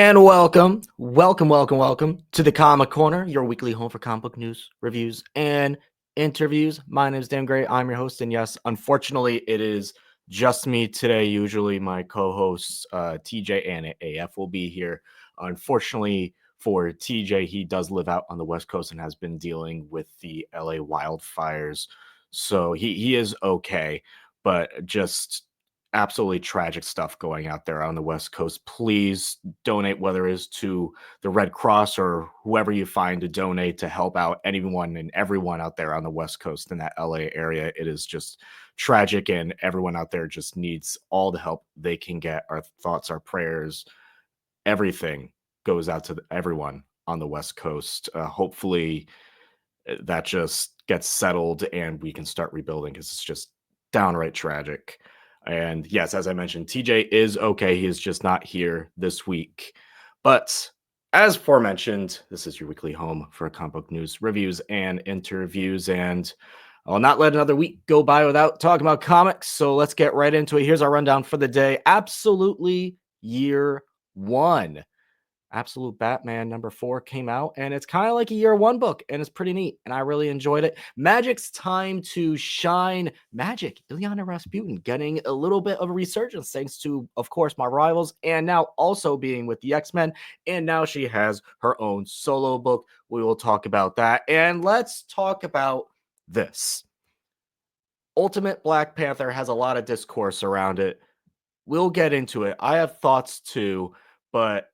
And welcome to the Comic Corner, your weekly home for comic book news, reviews, and interviews. My name is Dan Gray. I'm your host, and yes, unfortunately, it is just me today. Usually, my co-hosts TJ and AF will be here. Unfortunately, for TJ, he does live out on the West Coast and has been dealing with the LA wildfires, so he is okay, but just absolutely tragic stuff going out there on the West Coast. Please donate, whether it is to the Red Cross or whoever you find to donate to help out anyone and everyone out there on the West Coast in that LA area. It is just tragic, and everyone out there just needs all the help they can get. Our thoughts, our prayers, everything goes out to everyone on the West Coast. Hopefully, that just gets settled and we can start rebuilding because it's just downright tragic. And yes, as I mentioned, TJ is okay. He is just not here this week. But as aforementioned, this is your weekly home for comic book news, reviews, and interviews. And I'll not let another week go by without talking about comics. So let's get right into it. Here's our rundown for the day. Absolutely year one. Absolute Batman #4 came out, and it's kind of like a year one book, and it's pretty neat, and I really enjoyed it. Magik's Time to Shine. Magik, Ilyana Rasputin, getting a little bit of a resurgence thanks to, of course, my rivals, and now also being with the X-Men, and now she has her own solo book. We will talk about that, and let's talk about this. Ultimate Black Panther has a lot of discourse around it. We'll get into it. I have thoughts too, but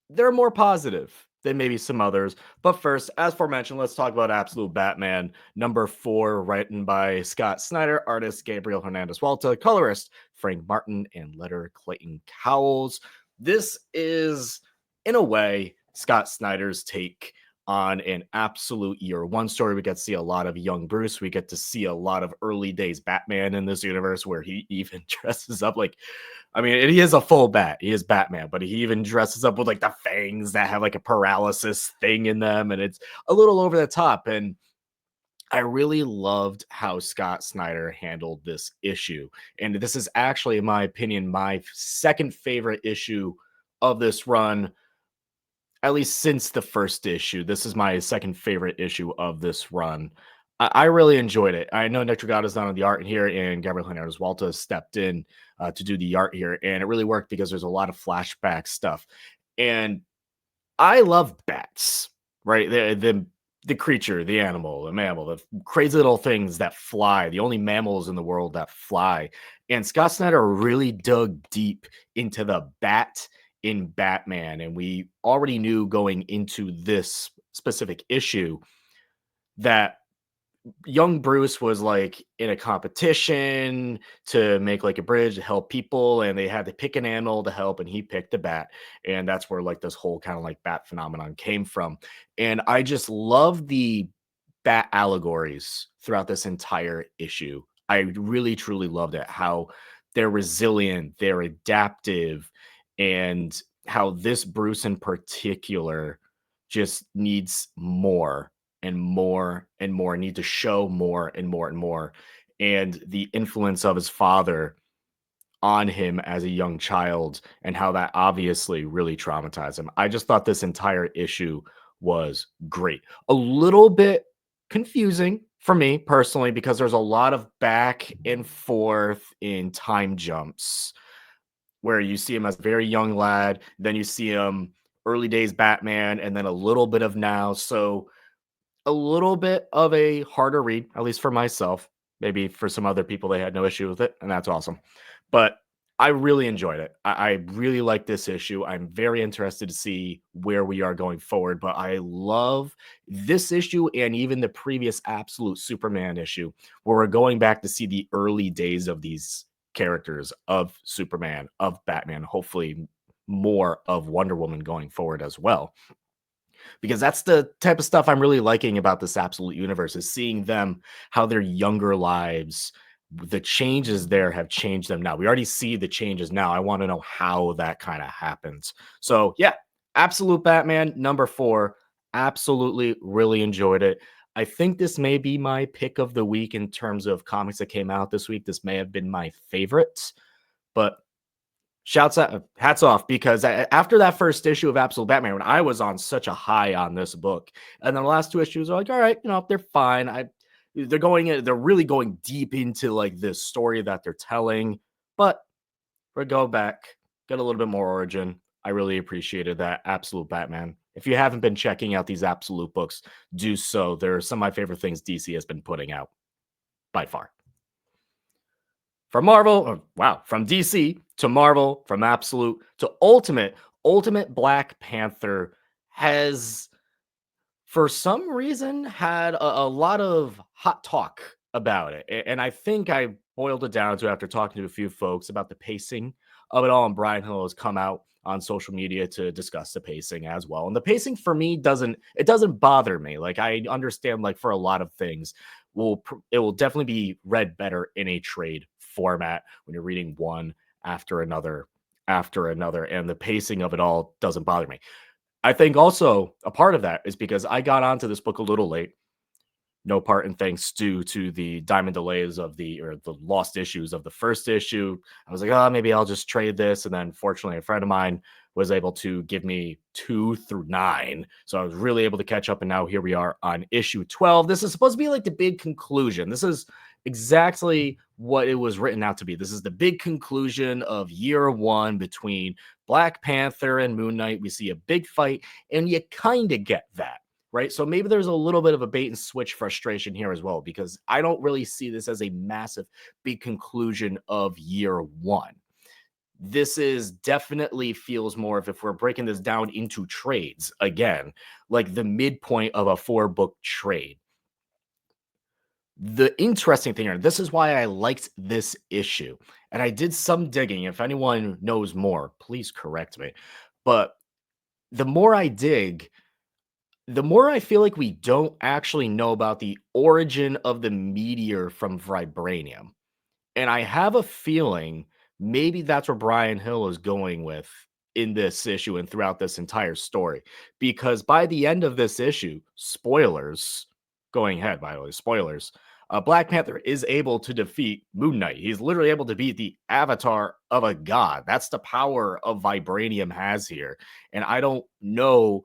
they're more positive than maybe some others. But first, as aforementioned, let's talk about Absolute Batman #4, written by Scott Snyder, artist Gabriel Hernandez Walta, colorist Frank Martin, and letter Clayton Cowles. This is, in a way, Scott Snyder's take on an absolute year one story. We get to see a lot of young Bruce. We get to see a lot of early days Batman in this universe where he even dresses up like, I mean, he is a full bat. He is Batman, but he even dresses up with like the fangs that have like a paralysis thing in them. And it's a little over the top. And I really loved how Scott Snyder handled this issue. And this is actually, in my opinion, my second favorite issue of this run, at least since the first issue. This is my second favorite issue of this run. I really enjoyed it. I know Nick Dragata's not on the art here, and Gabriel Hernandez Walta stepped in to do the art here, and it really worked because there's a lot of flashback stuff. And I love bats, right? The creature, the animal, the mammal, the crazy little things that fly, the only mammals in the world that fly. And Scott Snyder really dug deep into the bat in Batman. And we already knew going into this specific issue that young Bruce was like in a competition to make like a bridge to help people, and they had to pick an animal to help, and he picked a bat. And that's where like this whole kind of like bat phenomenon came from. And I just love the bat allegories throughout this entire issue. I really truly loved it, how they're resilient, they're adaptive, and how this Bruce in particular just needs more and more and more, need to show more and more and more. And the influence of his father on him as a young child, and how that obviously really traumatized him. I just thought this entire issue was great. A little bit confusing for me personally because there's a lot of back and forth in time jumps where you see him as a very young lad, then you see him early days Batman, and then a little bit of now. So a little bit of a harder read, at least for myself. Maybe for some other people, they had no issue with it, and that's awesome. But I really enjoyed it. I really like this issue. I'm very interested to see where we are going forward, but I love this issue and even the previous Absolute Superman issue, where we're going back to see the early days of these characters, of Superman, of Batman, hopefully more of Wonder Woman going forward as well, because that's the type of stuff I'm really liking about this Absolute universe, is seeing them, how their younger lives, the changes there have changed them now. We already see the changes now. I want to know how that kind of happens. So yeah, Absolute Batman #4, absolutely really enjoyed it. I think this may be my pick of the week in terms of comics that came out this week. This may have been my favorite, but Shouts out, hats off, because after that first issue of Absolute Batman, when I was on such a high on this book, and then the last two issues are like, all right, they're fine. They're really going deep into like this story that they're telling, but we go back, get a little bit more origin. I really appreciated that. Absolute Batman. If you haven't been checking out these Absolute books, do so. They're some of my favorite things DC has been putting out by far. From Marvel, wow, from DC to Marvel, from Absolute to Ultimate, Ultimate Black Panther has, for some reason, had a lot of hot talk about it. And I think I boiled it down to, after talking to a few folks about the pacing of it all. And Brian Hill has come out on social media to discuss the pacing as well. And the pacing for me doesn't bother me. Like, I understand, like, for a lot of things, it will definitely be read better in a trade format when you're reading one after another, and the pacing of it all doesn't bother me. I think also a part of that is because I got onto this book a little late. No part in thanks due to the diamond delays of the lost issues of the first issue. I was like, oh, maybe I'll just trade this. And then fortunately, a friend of mine was able to give me 2 through 9. So I was really able to catch up. And now here we are on issue 12. This is supposed to be like the big conclusion. This is exactly what it was written out to be. This is the big conclusion of year one between Black Panther and Moon Knight. We see a big fight, and you kind of get that, right? So maybe there's a little bit of a bait and switch frustration here as well, because I don't really see this as a massive big conclusion of year one. This is definitely feels more, if we're breaking this down into trades again, like the midpoint of a 4-book trade. The interesting thing here, this is why I liked this issue, and I did some digging. If anyone knows more, please correct me. But the more I dig, the more I feel like we don't actually know about the origin of the meteor from vibranium. And I have a feeling maybe that's where Brian Hill is going with in this issue and throughout this entire story. Because by the end of this issue, spoilers, going ahead, by the way, spoilers, Black Panther is able to defeat Moon Knight. He's literally able to beat the avatar of a god. That's the power of vibranium has here. And I don't know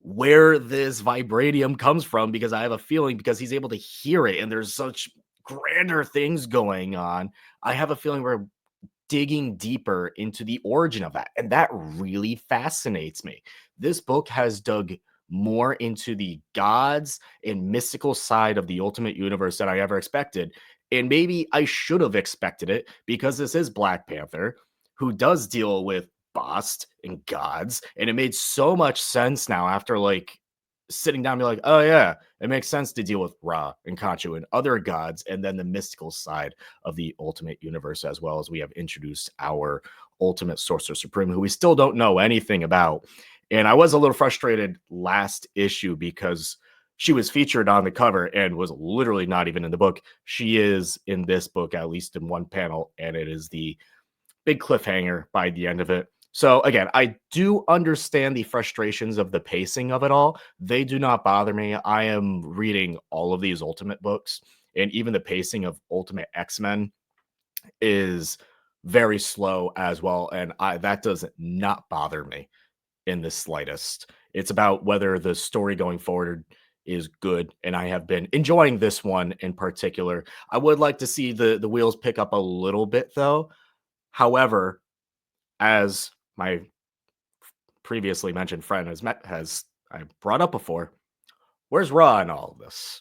where this vibranium comes from, because I have a feeling, because he's able to hear it and there's such grander things going on, I have a feeling we're digging deeper into the origin of that. And that really fascinates me. This book has dug more into the gods and mystical side of the Ultimate Universe than I ever expected. And maybe I should have expected it, because this is Black Panther, who does deal with Bast and gods. And it made so much sense now, after like sitting down and be like, oh yeah, it makes sense to deal with Ra and Khonshu and other gods, and then the mystical side of the Ultimate Universe, as well as we have introduced our Ultimate Sorcerer Supreme, who we still don't know anything about. And I was a little frustrated last issue because she was featured on the cover and was literally not even in the book. She is in this book, at least in one panel, and it is the big cliffhanger by the end of it. So again, I do understand the frustrations of the pacing of it all. They do not bother me. I am reading all of these Ultimate books, and even the pacing of Ultimate X-Men is very slow as well, and that does not bother me in the slightest. It's about whether the story going forward is good, and I have been enjoying this one in particular. I would like to see the wheels pick up a little bit though. However, as my previously mentioned friend has I brought up before, where's Raw in all of this?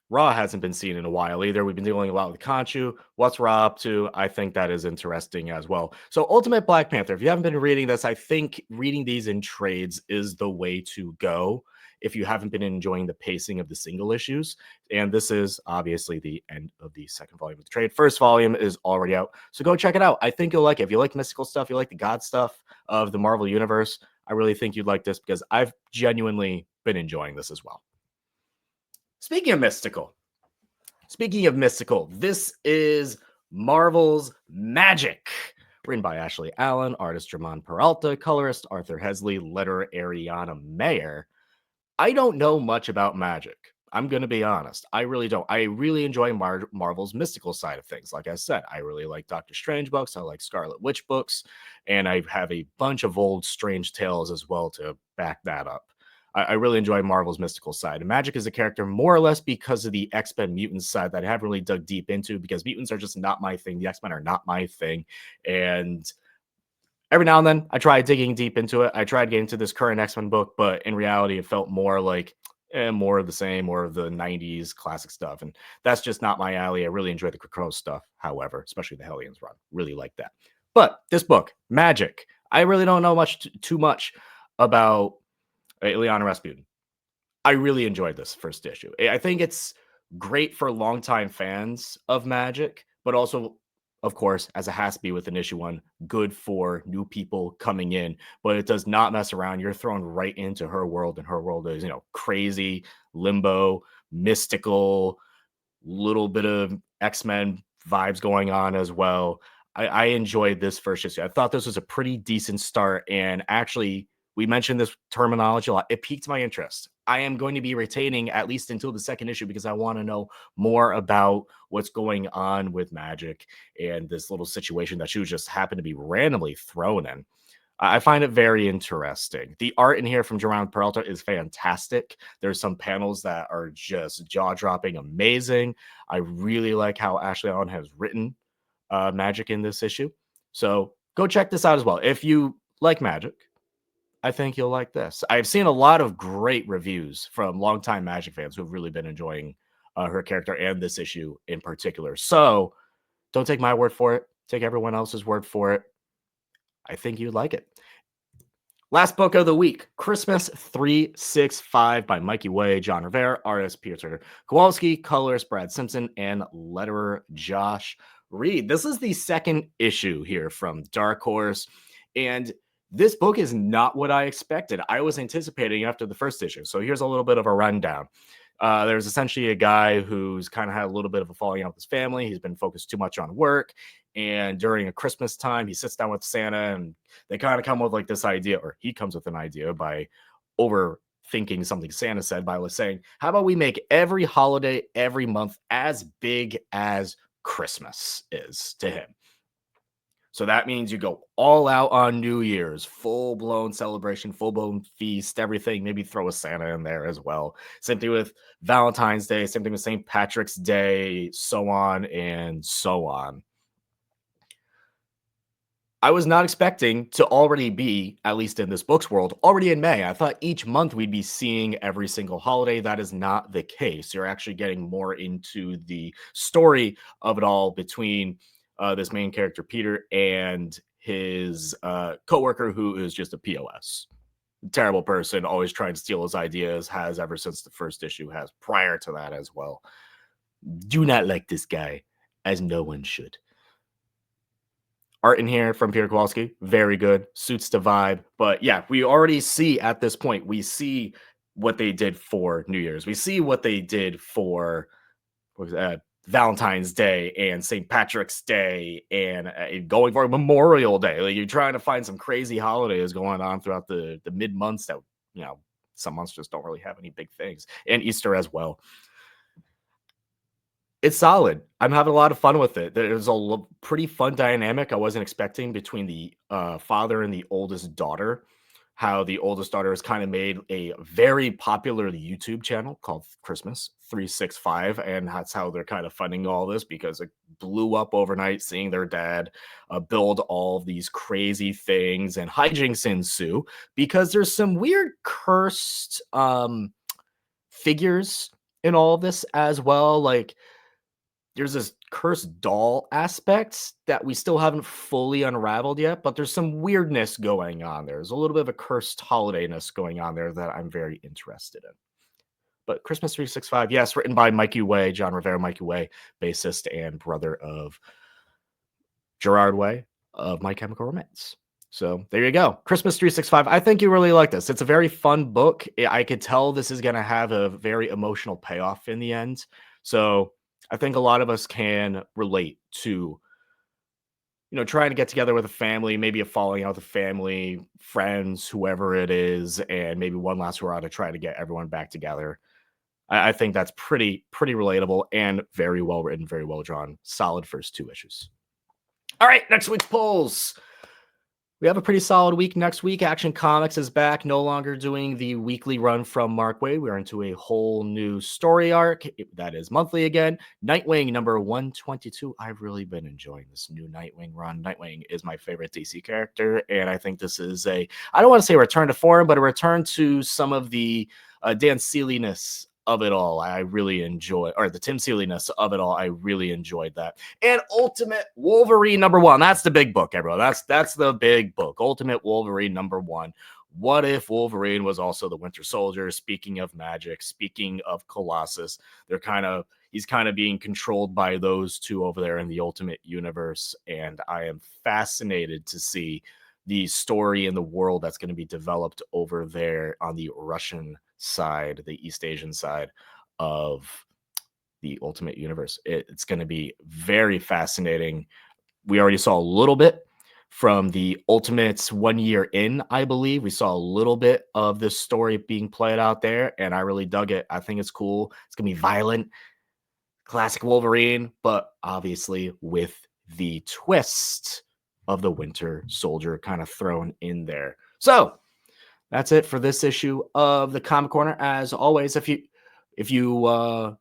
Raw hasn't been seen in a while either. We've been dealing a lot with Khonshu. What's Raw up to? I think that is interesting as well. So, Ultimate Black Panther, if you haven't been reading this, I think reading these in trades is the way to go if you haven't been enjoying the pacing of the single issues. And this is obviously the end of the second volume of the trade. First volume is already out. So, go check it out. I think you'll like it. If you like mystical stuff, you like the God stuff of the Marvel Universe, I really think you'd like this, because I've genuinely been enjoying this as well. Speaking of mystical, this is Marvel's Magik, written by Ashley Allen, artist Jermon Peralta, colorist Arthur Hesley, letterer Ariana Mayer. I don't know much about Magik. I'm gonna be honest. I really don't. I really enjoy Marvel's mystical side of things. Like I said, I really like Doctor Strange books. I like Scarlet Witch books, and I have a bunch of old Strange Tales as well to back that up. I really enjoy Marvel's mystical side. And Magic is a character more or less because of the X Men mutant side that I haven't really dug deep into because mutants are just not my thing. The X Men are not my thing, and every now and then I try digging deep into it. I tried getting into this current X-Men book, but in reality, it felt more like more of the same, more of the 90s classic stuff. And that's just not my alley. I really enjoy the Krakoa stuff, however, especially the Hellions run. Really like that. But this book, Magic, I really don't know too much about Ileana Rasputin. I really enjoyed this first issue. I think it's great for longtime fans of Magic, but also, of course, as it has to be with an issue one, good for new people coming in. But it does not mess around. You're thrown right into her world, and her world is, crazy, limbo, mystical, little bit of X-Men vibes going on as well. I enjoyed this first issue. I thought this was a pretty decent start. And actually, we mentioned this terminology a lot. It piqued my interest. I am going to be retaining at least until the second issue because I want to know more about what's going on with Magic and this little situation that she was just happened to be randomly thrown in. I find it very interesting. The art in here from Jerome Peralta is fantastic. There's some panels that are just jaw dropping, amazing. I really like how Ashley Allen has written Magic in this issue. So go check this out as well. If you like Magic, I think you'll like this. I've seen a lot of great reviews from longtime Magic fans who've really been enjoying her character and this issue in particular. So don't take my word for it. Take everyone else's word for it. I think you'd like it. Last book of the week, Christmas 365 by Mikey Way, John Rivera, artist Peter Kowalski, colorist Brad Simpson, and letterer Josh Reed. This is the second issue here from Dark Horse, and this book is not what I expected. I was anticipating after the first issue. So here's a little bit of a rundown. There's essentially a guy who's kind of had a little bit of a falling out with his family. He's been focused too much on work. And during a Christmas time, he sits down with Santa and they kind of come with like this idea, or he comes with an idea by overthinking something Santa said by saying, how about we make every holiday every month as big as Christmas is to him? So that means you go all out on New Year's, full blown celebration, full blown feast, everything. Maybe throw a Santa in there as well. Same thing with Valentine's Day, same thing with St. Patrick's Day, so on and so on. I was not expecting to already be, at least in this book's world, already in May. I thought each month we'd be seeing every single holiday. That is not the case. You're actually getting more into the story of it all between this main character, Peter, and his coworker, who is just a POS. Terrible person, always trying to steal his ideas, has ever since the first issue, has prior to that as well. Do not like this guy, as no one should. Art in here from Peter Kowalski, very good, suits the vibe. But yeah, we already see at this point, we see what they did for New Year's. We see what they did for Valentine's Day and St. Patrick's Day and going for Memorial Day. Like, you're trying to find some crazy holidays going on throughout the mid months that, some months just don't really have any big things, and Easter as well. It's solid. I'm having a lot of fun with it. There's a pretty fun dynamic I wasn't expecting between the father and the oldest daughter. How the oldest daughter has kind of made a very popular YouTube channel called Christmas 365, and that's how they're kind of funding all this because it blew up overnight. Seeing their dad build all of these crazy things and hijinks ensue because there's some weird cursed figures in all of this as well, like there's this cursed doll aspect that we still haven't fully unraveled yet, but there's some weirdness going on there. There's a little bit of a cursed holidayness going on there that I'm very interested in. But Christmas 365, yes, written by Mikey Way, John Rivera, Mikey Way, bassist and brother of Gerard Way of My Chemical Romance. So there you go. Christmas 365. I think you really like this. It's a very fun book. I could tell this is going to have a very emotional payoff in the end. So I think a lot of us can relate to, trying to get together with a family, maybe a falling out with a family, friends, whoever it is, and maybe one last hurrah to try to get everyone back together. I think that's pretty relatable and very well written, very well drawn. Solid first 2 issues. All right, next week's polls. We have a pretty solid week next week. Action Comics is back, no longer doing the weekly run from Mark Waid. We're into a whole new story arc that is monthly again. Nightwing number 122. I've really been enjoying this new Nightwing run. Nightwing is my favorite DC character, and I think this is I don't want to say return to form, but a return to some of the Dan Sealy-ness of it all. I really enjoy, or the Tim Sealy-ness of it all. I really enjoyed that. And Ultimate Wolverine number 1. That's the big book, everyone. That's the big book. Ultimate Wolverine number 1. What if Wolverine was also the Winter Soldier? Speaking of Magik, speaking of Colossus, he's kind of being controlled by those two over there in the Ultimate Universe. And I am fascinated to see the story and the world that's going to be developed over there on the Russian side, the East Asian side of the Ultimate Universe. It's going to be very fascinating. We already saw a little bit from the Ultimates 1 year in, I believe. We saw a little bit of this story being played out there, and I really dug it. I think it's cool. It's going to be violent, classic Wolverine, but obviously with the twist of the Winter Soldier kind of thrown in there. So that's it for this issue of the Comic Corner. As always, if you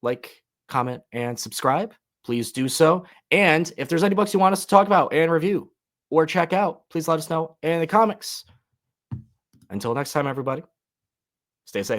like, comment, and subscribe, please do so. And if there's any books you want us to talk about and review or check out, please let us know in the comments. Until next time, everybody, stay safe.